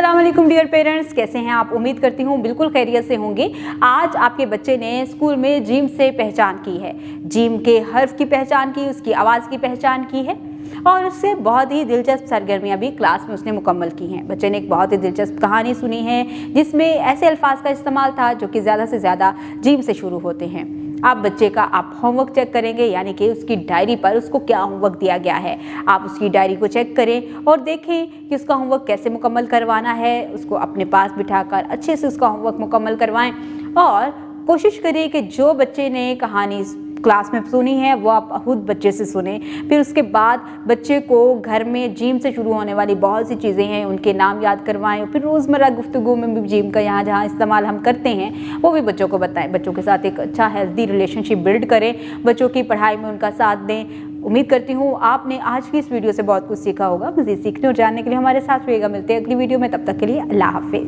अस्सलाम वालेकुम dear parents, कैसे हैं आप? उम्मीद करती हूँ बिल्कुल खैरियत से होंगे। आज आपके बच्चे ने स्कूल में जिम से पहचान की है, जिम के हर्फ की पहचान की, उसकी आवाज़ की पहचान की है और उससे बहुत ही दिलचस्प सरगर्मियाँ भी क्लास में उसने मुकम्मल की हैं। बच्चे ने एक बहुत ही दिलचस्प कहानी सुनी है जिसमें ऐसे अल्फाज का इस्तेमाल था जो कि ज़्यादा से ज़्यादा जिम से शुरू होते हैं। आप बच्चे का होमवर्क चेक करेंगे, यानी कि उसकी डायरी पर उसको क्या होमवर्क दिया गया है। आप उसकी डायरी को चेक करें और देखें कि उसका होमवर्क कैसे मुकम्मल करवाना है। उसको अपने पास बिठाकर अच्छे से उसका होमवर्क मुकम्मल करवाएं और कोशिश करिए कि जो बच्चे ने कहानी क्लास में सुनी है वो आप खुद बच्चे से सुने। फिर उसके बाद बच्चे को घर में जिम से शुरू होने वाली बहुत सी चीज़ें हैं उनके नाम याद करवाएं। फिर रोज़मर्रा गुफ्तगू में भी जिम का यहाँ जहाँ इस्तेमाल हम करते हैं वो भी बच्चों को बताएं। बच्चों के साथ एक अच्छा हेल्दी रिलेशनशिप बिल्ड करें, बच्चों की पढ़ाई में उनका साथ दें। उम्मीद करती हूँ आपने आज की इस वीडियो से बहुत कुछ सीखा होगा। मज़ीद सीखने और जानने के लिए हमारे साथ रहिएगा। मिलते हैं अगली वीडियो में, तब तक के लिए अल्लाह हाफिज़।